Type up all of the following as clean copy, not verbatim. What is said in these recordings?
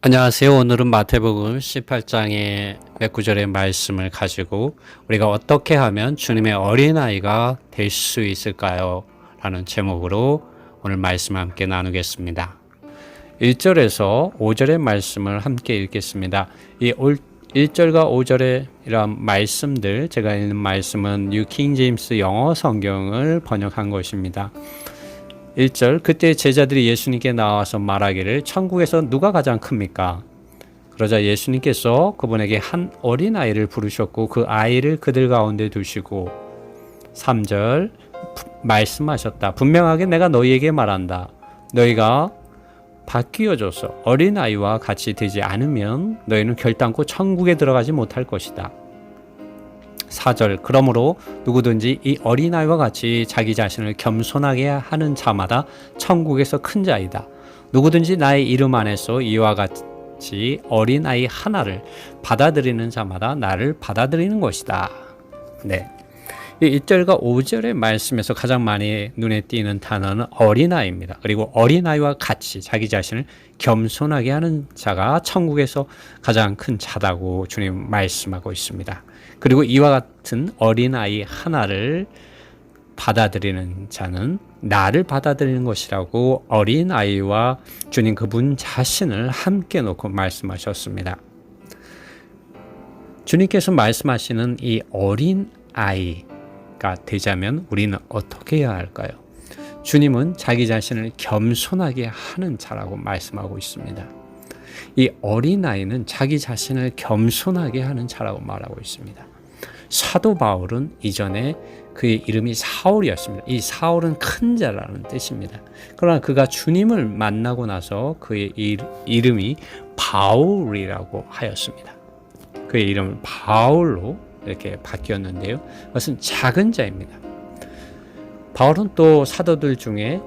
안녕하세요. 오늘은 마태복음 18장의 몇 구절의 말씀을 가지고 우리가 어떻게 하면 주님의 어린아이가 될 수 있을까요? 라는 제목으로 오늘 말씀을 함께 나누겠습니다. 1절에서 5절의 말씀을 함께 읽겠습니다. 이 1절과 5절의 이런 말씀들, 제가 읽는 말씀은 뉴 킹 제임스 영어 성경을 번역한 것입니다. 1절, 그때 제자들이 예수님께 나와서 말하기를 천국에서 누가 가장 큽니까? 그러자 예수님께서 그분에게 한 어린아이를 부르셨고 그 아이를 그들 가운데 두시고 3절 말씀하셨다. 분명하게 내가 너희에게 말한다. 너희가 바뀌어져서 어린아이와 같이 되지 않으면 너희는 결단코 천국에 들어가지 못할 것이다. 4절, 그러므로 누구든지 이 어린아이와 같이 자기 자신을 겸손하게 하는 자마다 천국에서 큰 자이다. 누구든지 나의 이름 안에서 이와 같이 어린아이 하나를 받아들이는 자마다 나를 받아들이는 것이다. 네. 이 1절과 5절의 말씀에서 가장 많이 눈에 띄는 단어는 어린아이입니다. 그리고 어린아이와 같이 자기 자신을 겸손하게 하는 자가 천국에서 가장 큰 자다고 주님 말씀하고 있습니다. 그리고 이와 같은 어린아이 하나를 받아들이는 자는 나를 받아들이는 것이라고 어린아이와 주님 그분 자신을 함께 놓고 말씀하셨습니다. 주님께서 말씀하시는 이 어린아이가 되자면 우리는 어떻게 해야 할까요? 주님은 자기 자신을 겸손하게 하는 자라고 말씀하고 있습니다. 이 어린아이는 자기 자신을 겸손하게 하는 자라고 말하고 있습니다. 사도 바울은 이전에 그의 이름이 사울이었습니다. 이 사울은 큰 자라는 뜻입니다. 그러나 그가 주님을 만나고 나서 그의 이름이 바울이라고 하였습니다. 그의 이름은 바울로 이렇게 바뀌었는데요. 그것은 작은 자입니다. 바울은 또 사도들 중에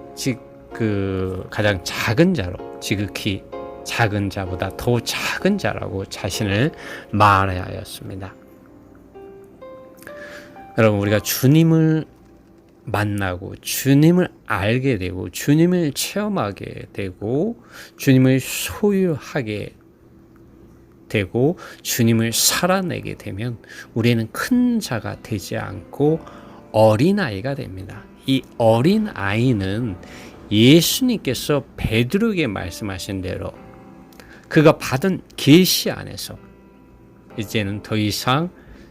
가장 작은 자로, 지극히 작은 자보다 더 작은 자라고 자신을 말하였습니다. 여러분, 우리가 주님을 만나고 주님을 알게 되고 주님을 체험하게 되고 주님을 소유하게 되고 주님을 살아내게 되면 우리는 큰 자가 되지 않고 어린아이가 됩니다. 이 어린아이는 예수님께서 베드로에게 말씀하신 대로 그가 받은 계시 안에서 이제는 더 이상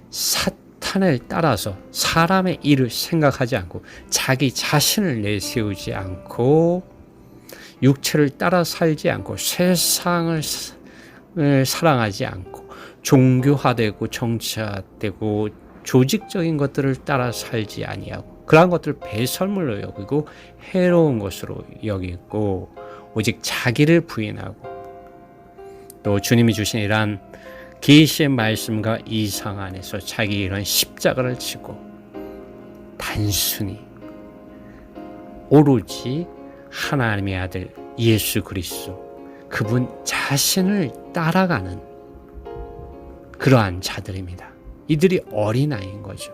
사탄을 따라서 사람의 일을 생각하지 않고 자기 자신을 내세우지 않고 육체를 따라 살지 않고 세상을 사랑하지 않고 종교화되고 정치화되고 조직적인 것들을 따라 살지 아니하고 그러한 것들을 배설물로 여기고 해로운 것으로 여기고 오직 자기를 부인하고 또 주님이 주신 이러한 계시의 말씀과 이상 안에서 자기 이런 십자가를 지고 단순히 오로지 하나님의 아들 예수 그리스도 그분 자신을 따라가는 그러한 자들입니다. 이들이 어린아이인 거죠.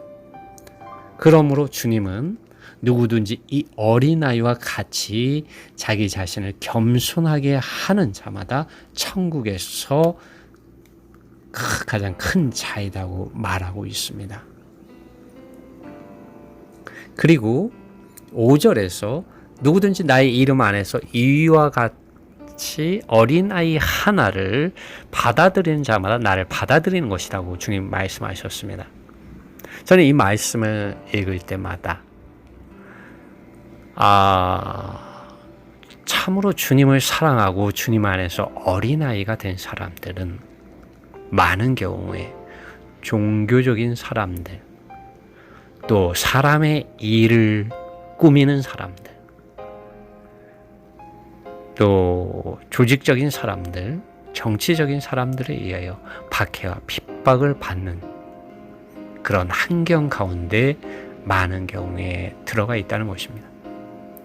그러므로 주님은 누구든지 이 어린아이와 같이 자기 자신을 겸손하게 하는 자마다 천국에서 가장 큰 자이라고 말하고 있습니다. 그리고 5절에서 누구든지 나의 이름 안에서 이와 같이 어린아이 하나를 받아들이는 자마다 나를 받아들이는 것이라고 주님 말씀하셨습니다. 저는 이 말씀을 읽을 때마다 참으로 주님을 사랑하고 주님 안에서 어린아이가 된 사람들은 많은 경우에 종교적인 사람들, 또 사람의 일을 꾸미는 사람들, 또 조직적인 사람들, 정치적인 사람들에 의하여 박해와 핍박을 받는 그런 환경 가운데 많은 경우에 들어가 있다는 것입니다.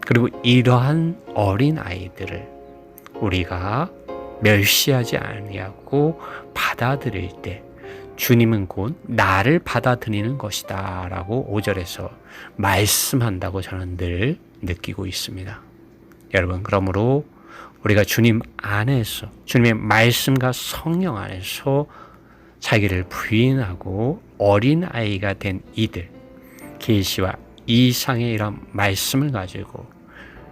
그리고 이러한 어린 아이들을 우리가 멸시하지 아니하고 받아들일 때 주님은 곧 나를 받아들이는 것이다 라고 5절에서 말씀한다고 저는 늘 느끼고 있습니다. 여러분, 그러므로 우리가 주님 안에서, 주님의 말씀과 성령 안에서 자기를 부인하고 어린아이가 된 이들, 계시와 이상의 이런 말씀을 가지고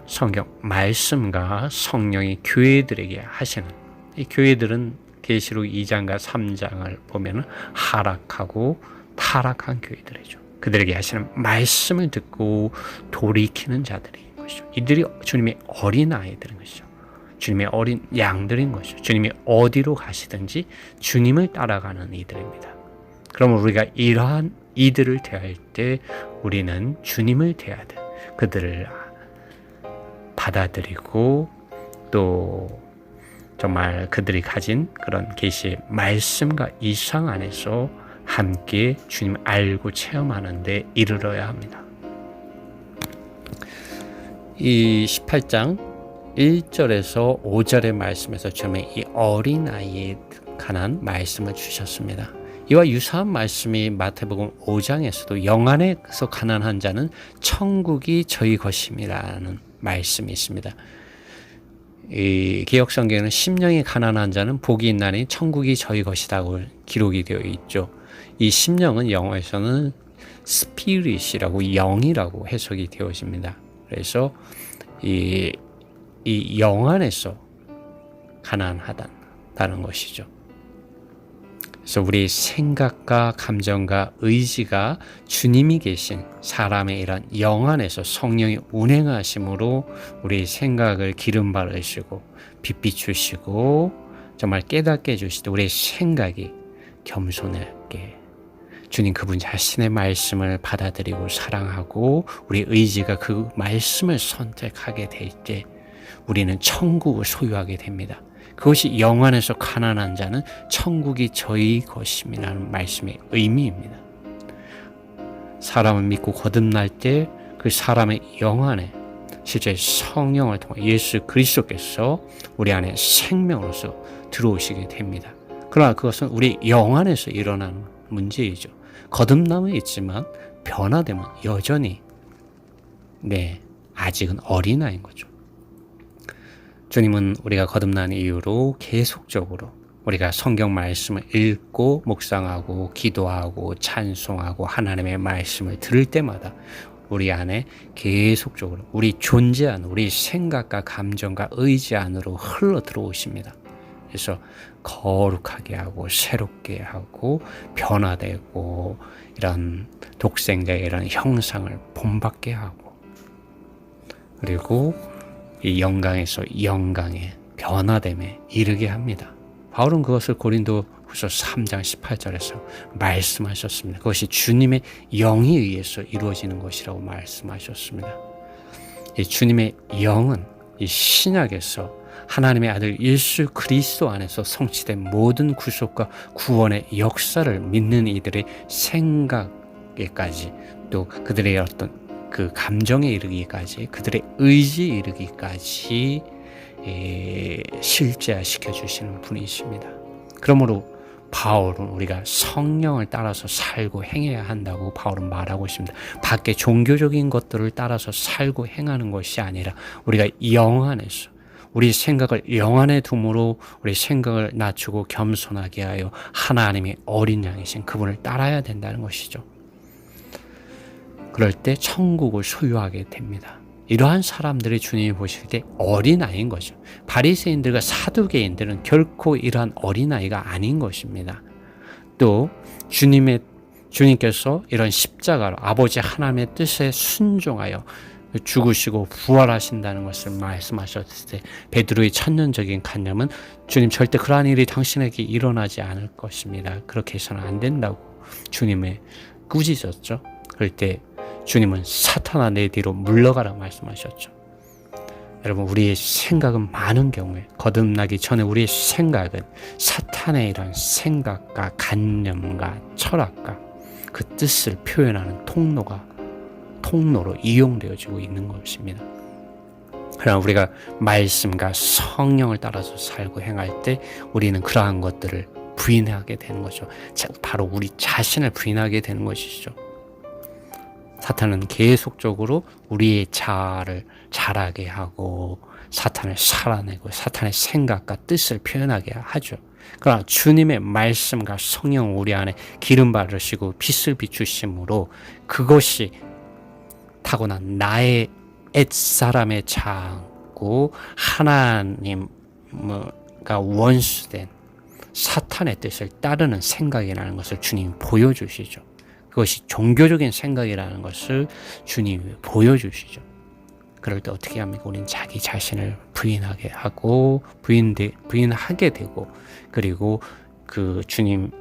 성경 말씀과 성령이 교회들에게 하시는, 이 교회들은 계시록 2장과 3장을 보면 하락하고 타락한 교회들이죠. 그들에게 하시는 말씀을 듣고 돌이키는 자들인 것이죠. 이들이 주님의 어린 아이들인 것이죠. 주님의 어린 양들인 것이죠. 주님이 어디로 가시든지 주님을 따라가는 이들입니다. 그러면 우리가 이러한 이들을 대할 때 우리는 주님을 대해야 돼. 그들을 받아들이고 또 정말 그들이 가진 그런 계시의 말씀과 이상 안에서 함께 주님 알고 체험하는 데 이르러야 합니다. 이 18장 1절에서 5절의 말씀에서 처음에 이 어린아이에 관한 말씀을 주셨습니다. 이와 유사한 말씀이 마태복음 5장에서도 영안에서 가난한 자는 천국이 저희 것임이라는 말씀이 있습니다. 이 개역성경에는 심령이 가난한 자는 복이 있나니 천국이 저희 것이라고 기록이 되어 있죠. 이 심령은 영어에서는 스피릿이라고, 영이라고 해석이 되어집니다. 그래서 이 영안에서 가난하다는 것이죠. 그래서 우리 생각과 감정과 의지가 주님이 계신 사람의 이런 영안에서 성령이 운행하심으로 우리 생각을 기름 바르시고 빛 비추시고 정말 깨닫게 해주시되 우리의 생각이 겸손하게 주님 그분 자신의 말씀을 받아들이고 사랑하고 우리 의지가 그 말씀을 선택하게 될 때 우리는 천국을 소유하게 됩니다. 그것이 영안에서 가난한 자는 천국이 저희 것임이라는 말씀의 의미입니다. 사람을 믿고 거듭날 때 그 사람의 영안에 실제 성령을 통해 예수 그리스도께서 우리 안에 생명으로서 들어오시게 됩니다. 그러나 그것은 우리 영안에서 일어나는 문제이죠. 거듭남은 있지만 변화되면 여전히 아직은 어린아이인 거죠. 주님은 우리가 거듭난 이후로 계속적으로 우리가 성경 말씀을 읽고 묵상하고 기도하고 찬송하고 하나님의 말씀을 들을 때마다 우리 안에 계속적으로 우리 존재 안, 우리 생각과 감정과 의지 안으로 흘러 들어오십니다. 그래서 거룩하게 하고 새롭게 하고 변화되고 이런 독생자의 이런 형상을 본받게 하고 그리고 이 영광에서 영광의 변화됨에 이르게 합니다. 바울은 그것을 고린도후서 3장 18절에서 말씀하셨습니다. 그것이 주님의 영에 의해서 이루어지는 것이라고 말씀하셨습니다. 이 주님의 영은 이 신약에서 하나님의 아들 예수 그리스도 안에서 성취된 모든 구속과 구원의 역사를 믿는 이들의 생각에까지 또 그들의 어떤 그 감정에 이르기까지 그들의 의지에 이르기까지 실제화시켜 주시는 분이십니다. 그러므로 바울은 우리가 성령을 따라서 살고 행해야 한다고 바울은 말하고 있습니다. 밖에 종교적인 것들을 따라서 살고 행하는 것이 아니라 우리가 영 안에서 우리 생각을 영 안에 둠으로 우리 생각을 낮추고 겸손하게 하여 하나님의 어린 양이신 그분을 따라야 된다는 것이죠. 그럴 때 천국을 소유하게 됩니다. 이러한 사람들이 주님이 보실 때 어린아이인 거죠. 바리새인들과 사두개인들은 결코 이러한 어린아이가 아닌 것입니다. 또 주님께서 이런 십자가로 아버지 하나님의 뜻에 순종하여 죽으시고 부활하신다는 것을 말씀하셨을 때 베드로의 천년적인 관념은 주님 절대 그러한 일이 당신에게 일어나지 않을 것입니다. 그렇게 해서는 안 된다고 주님의 꾸짖었죠. 그럴 때 주님은 사탄아 내 뒤로 물러가라 말씀하셨죠. 여러분 우리의 생각은 많은 경우에 거듭나기 전에 우리의 생각은 사탄의 이런 생각과 관념과 철학과 그 뜻을 표현하는 통로로 이용되어지고 있는 것입니다. 그러나 우리가 말씀과 성령을 따라서 살고 행할 때 우리는 그러한 것들을 부인하게 되는 거죠. 바로 우리 자신을 부인하게 되는 것이죠. 사탄은 계속적으로 우리의 자아를 자라게 하고 사탄을 살아내고 사탄의 생각과 뜻을 표현하게 하죠. 그러나 주님의 말씀과 성령 우리 안에 기름 바르시고 빛을 비추심으로 그것이 타고난 나의 옛사람의 자고 하나님과 원수된 사탄의 뜻을 따르는 생각이라는 것을 주님이 보여주시죠. 그것이 종교적인 생각이라는 것을 주님이 보여주시죠. 그럴 때 어떻게 합니까? 우리는 자기 자신을 부인하게 하고 부인하게 되고, 그리고 그 주님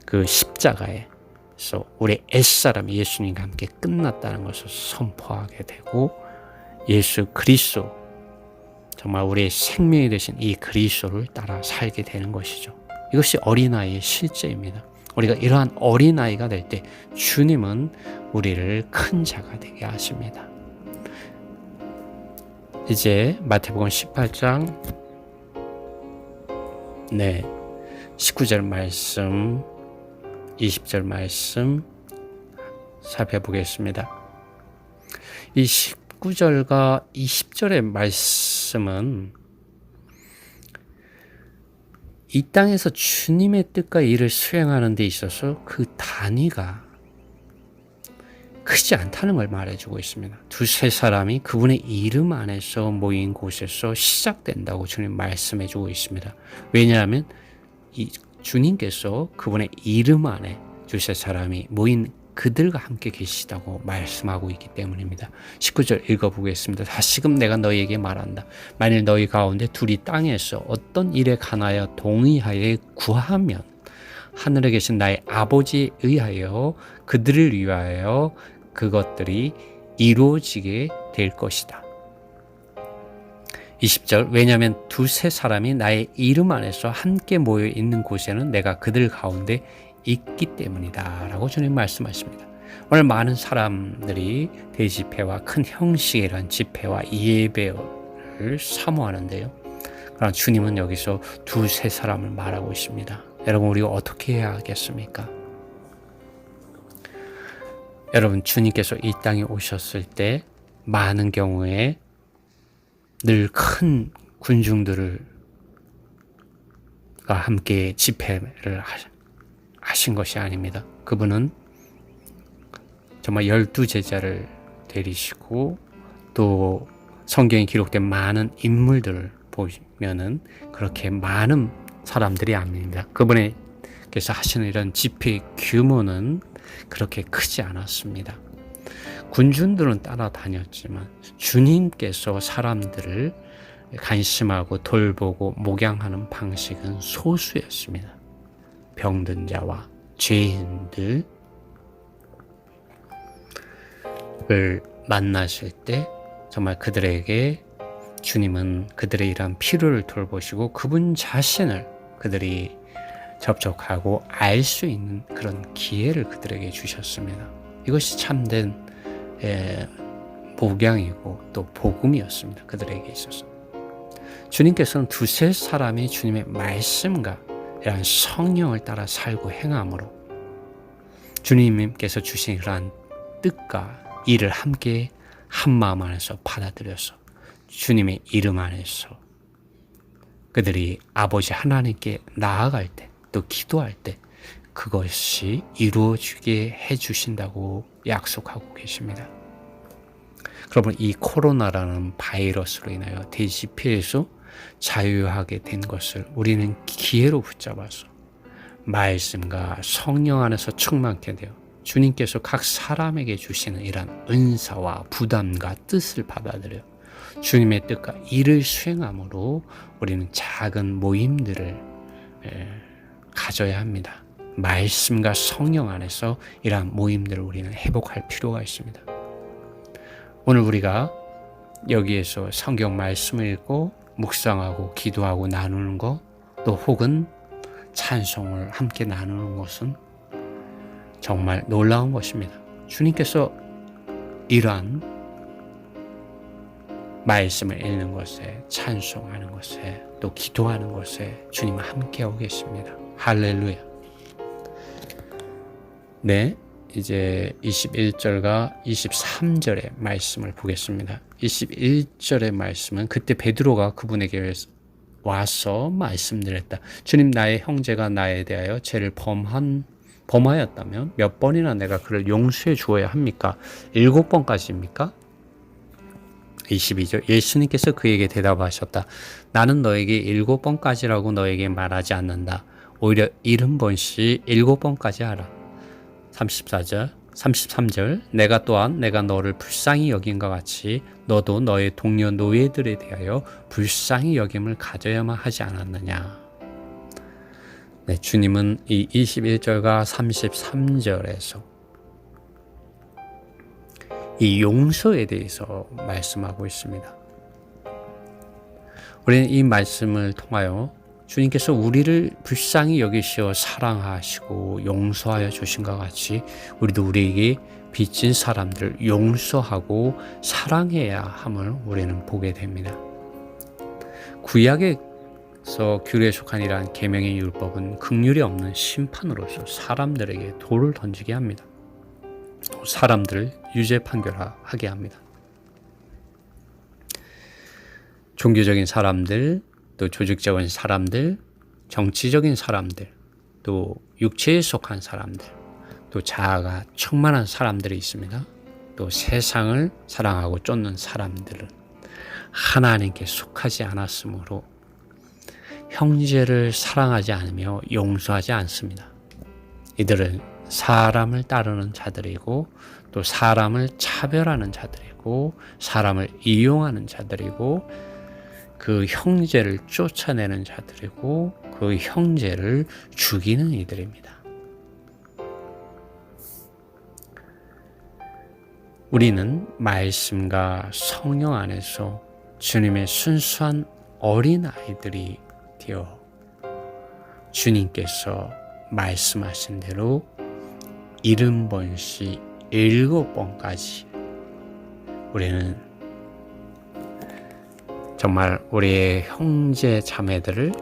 그 십자가에서 우리 옛사람 예수님과 함께 끝났다는 것을 선포하게 되고, 예수 그리스도, 정말 우리의 생명이 되신 이 그리스도를 따라 살게 되는 것이죠. 이것이 어린아이의 실제입니다. 우리가 이러한 어린아이가 될 때 주님은 우리를 큰 자가 되게 하십니다. 이제 마태복음 18장 19절 말씀, 20절 말씀 살펴보겠습니다. 이 19절과 20절의 말씀은 이 땅에서 주님의 뜻과 일을 수행하는 데 있어서 그 단위가 크지 않다는 걸 말해주고 있습니다. 두세 사람이 그분의 이름 안에서 모인 곳에서 시작된다고 주님 말씀해주고 있습니다. 왜냐하면 이 주님께서 그분의 이름 안에 두세 사람이 모인 그들과 함께 계시다고 말씀하고 있기 때문입니다. 19절 읽어보겠습니다. 다시금 내가 너희에게 말한다. 만일 너희 가운데 둘이 땅에서 어떤 일에 관하여 동의하여 구하면 하늘에 계신 나의 아버지에 의하여 그들을 위하여 그것들이 이루어지게 될 것이다. 20절 왜냐하면 두세 사람이 나의 이름 안에서 함께 모여 있는 곳에는 내가 그들 가운데 있기 때문이다 라고 주님 말씀하십니다. 오늘 많은 사람들이 대집회와 큰 형식이란 집회와 예배를 사모하는데요. 그러나 주님은 여기서 두세 사람을 말하고 있습니다. 여러분, 우리가 어떻게 해야 하겠습니까? 여러분, 주님께서 이 땅에 오셨을 때 많은 경우에 늘 큰 군중들과 함께 집회를 하신 것이 아닙니다. 그분은 정말 12제자를 데리시고 또 성경에 기록된 많은 인물들을 보면은 그렇게 많은 사람들이 아닙니다. 그분께서 하시는 이런 집회 규모는 그렇게 크지 않았습니다. 군중들은 따라다녔지만 주님께서 사람들을 관심하고 돌보고 목양하는 방식은 소수였습니다. 병든 자와 죄인들을 만나실 때 정말 그들에게 주님은 그들의 이러한 필요를 돌보시고 그분 자신을 그들이 접촉하고 알 수 있는 그런 기회를 그들에게 주셨습니다. 이것이 참된 목양이고 또 복음이었습니다. 그들에게 있어서. 주님께서는 두세 사람이 주님의 말씀과 이러한 성령을 따라 살고 행함으로 주님께서 주신 그러한 뜻과 일을 함께 한 마음 안에서 받아들여서 주님의 이름 안에서 그들이 아버지 하나님께 나아갈 때 또 기도할 때 그것이 이루어지게 해주신다고 약속하고 계십니다. 그러면 이 코로나라는 바이러스로 인하여 대집회에서 자유하게 된 것을 우리는 기회로 붙잡아서 말씀과 성령 안에서 충만케 되어 주님께서 각 사람에게 주시는 이러한 은사와 부담과 뜻을 받아들여 주님의 뜻과 일을 수행함으로 우리는 작은 모임들을 가져야 합니다. 말씀과 성령 안에서 이러한 모임들을 우리는 회복할 필요가 있습니다. 오늘 우리가 여기에서 성경 말씀을 읽고 묵상하고 기도하고 나누는 것, 또 혹은 찬송을 함께 나누는 것은 정말 놀라운 것입니다. 주님께서 이러한 말씀을 읽는 것에, 찬송하는 것에, 또 기도하는 것에 주님과 함께하고 계십니다. 할렐루야. 네, 이제 21절과 23절의 말씀을 보겠습니다. 21절의 말씀은 그때 베드로가 그분에게 와서 말씀드렸다. 주님, 나의 형제가 나에 대하여 죄를 범하였다면 몇 번이나 내가 그를 용서해 주어야 합니까? 7번까지입니까? 22절, 예수님께서 그에게 대답하셨다. 나는 너에게 7번까지라고 너에게 말하지 않는다. 오히려 70번씩 7번까지 하라. 33절, 내가 또한 내가 너를 불쌍히 여긴 것 같이 너도 너의 동료 노예들에 대하여 불쌍히 여김을 가져야만 하지 않았느냐. 네, 주님은 이 21절과 33절에서 이 용서에 대해서 말씀하고 있습니다. 우리는 이 말씀을 통하여 주님께서 우리를 불쌍히 여기시어 사랑하시고 용서하여 주신 것 같이 우리도 우리에게 빚진 사람들을 용서하고 사랑해야 함을 우리는 보게 됩니다. 구약에서 규례에 속한 이러한 계명의 율법은 긍휼이 없는 심판으로서 사람들에게 돌을 던지게 합니다. 사람들을 유죄 판결하게 합니다. 종교적인 사람들, 또 조직적인 사람들, 정치적인 사람들, 또 육체에 속한 사람들, 또 자아가 충만한 사람들이 있습니다. 또 세상을 사랑하고 쫓는 사람들은 하나님께 속하지 않았으므로 형제를 사랑하지 않으며 용서하지 않습니다. 이들은 사람을 따르는 자들이고 또 사람을 차별하는 자들이고 사람을 이용하는 자들이고 그 형제를 쫓아내는 자들이고 그 형제를 죽이는 이들입니다. 우리는 말씀과 성령 안에서 주님의 순수한 어린아이들이 되어 주님께서 말씀하신 대로 70번씩 7번까지 우리는 정말 우리의 형제 자매들을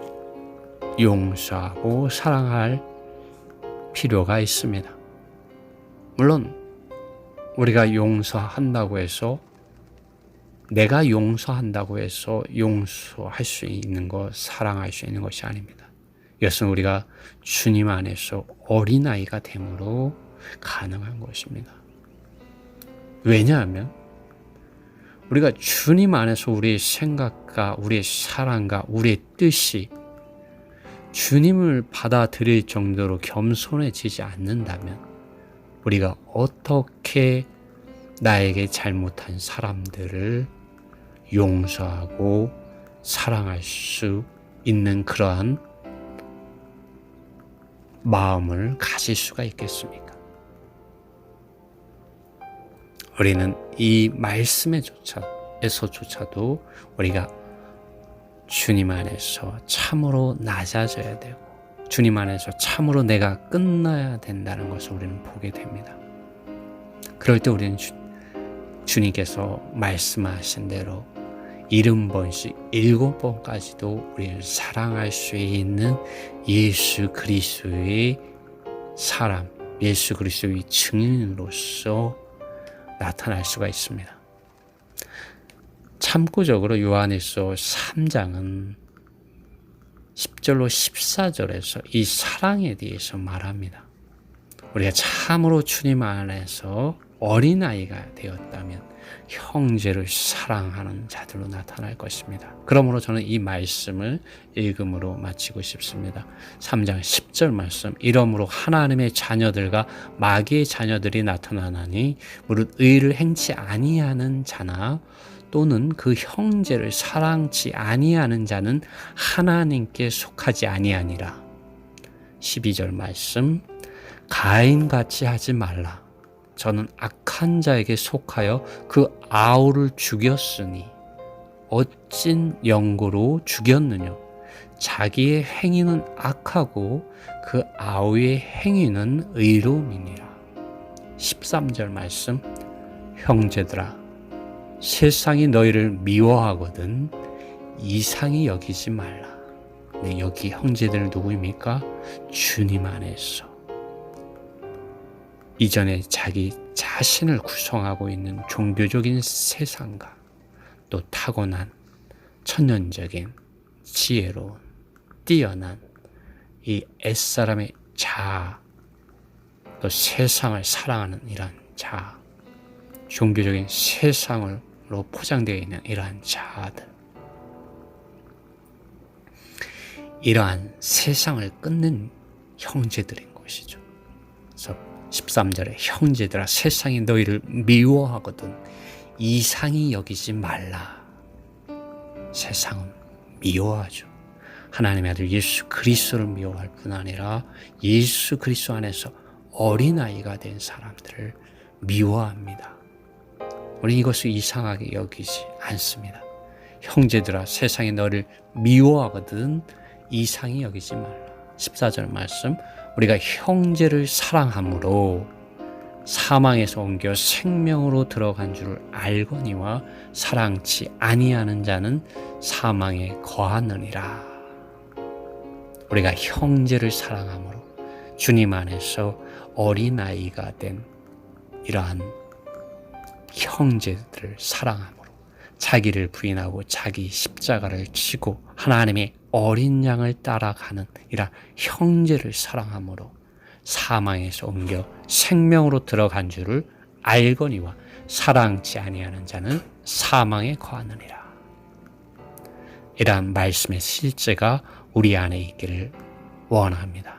용서하고 사랑할 필요가 있습니다. 물론 우리가 용서한다고 해서 내가 용서한다고 해서 용서할 수 있는 것, 사랑할 수 있는 것이 아닙니다. 이것은 우리가 주님 안에서 어린아이가 됨으로 가능한 것입니다. 왜냐하면 우리가 주님 안에서 우리의 생각과 우리의 사랑과 우리의 뜻이 주님을 받아들일 정도로 겸손해지지 않는다면 우리가 어떻게 나에게 잘못한 사람들을 용서하고 사랑할 수 있는 그러한 마음을 가질 수가 있겠습니까? 우리는 이 말씀에서조차도 우리가 주님 안에서 참으로 낮아져야 되고 주님 안에서 참으로 내가 끝나야 된다는 것을 우리는 보게 됩니다. 그럴 때 우리는 주님께서 말씀하신 대로 70번씩 7번까지도 우리를 사랑할 수 있는 예수 그리스도의 사람, 예수 그리스도의 증인으로서 나타날 수가 있습니다. 참고적으로 요한일서 3장은 10절로 14절에서 이 사랑에 대해서 말합니다. 우리가 참으로 주님 안에서 어린아이가 되었다면 형제를 사랑하는 자들로 나타날 것입니다. 그러므로 저는 이 말씀을 읽음으로 마치고 싶습니다. 3장 10절 말씀, 이러므로 하나님의 자녀들과 마귀의 자녀들이 나타나나니 무릇 의를 행치 아니하는 자나 또는 그 형제를 사랑치 아니하는 자는 하나님께 속하지 아니하니라. 12절 말씀, 가인같이 하지 말라. 저는 악한 자에게 속하여 그 아우를 죽였으니 어찐 영구로 죽였느냐. 자기의 행위는 악하고 그 아우의 행위는 의로움이니라. 13절 말씀, 형제들아 세상이 너희를 미워하거든 이상히 여기지 말라. 네, 여기 형제들 누구입니까? 주님 안에서 이전에 자기 자신을 구성하고 있는 종교적인 세상과 또 타고난 천연적인 지혜로운 뛰어난 이 옛사람의 자아, 또 세상을 사랑하는 이러한 자아, 종교적인 세상으로 포장되어 있는 이러한 자아들, 이러한 세상을 끊는 형제들인 것이죠. 그래서 13절에 형제들아 세상이 너희를 미워하거든 이상히 여기지 말라. 세상은 미워하죠. 하나님의 아들 예수 그리스도를 미워할 뿐 아니라 예수 그리스도 안에서 어린아이가 된 사람들을 미워합니다. 우리 이것을 이상하게 여기지 않습니다. 형제들아 세상이 너를 미워하거든 이상히 여기지 말라. 14절 말씀, 우리가 형제를 사랑함으로 사망에서 옮겨 생명으로 들어간 줄 알거니와 사랑치 아니하는 자는 사망에 거하느니라. 우리가 형제를 사랑함으로 주님 안에서 어린아이가 된 이러한 형제들을 사랑함으로 자기를 부인하고 자기 십자가를 지고 하나님의 어린 양을 따라가는 이러한 형제를 사랑함으로 사망에서 옮겨 생명으로 들어간 줄을 알거니와 사랑치 아니하는 자는 사망에 거하느니라. 이러한 말씀의 실제가 우리 안에 있기를 원합니다.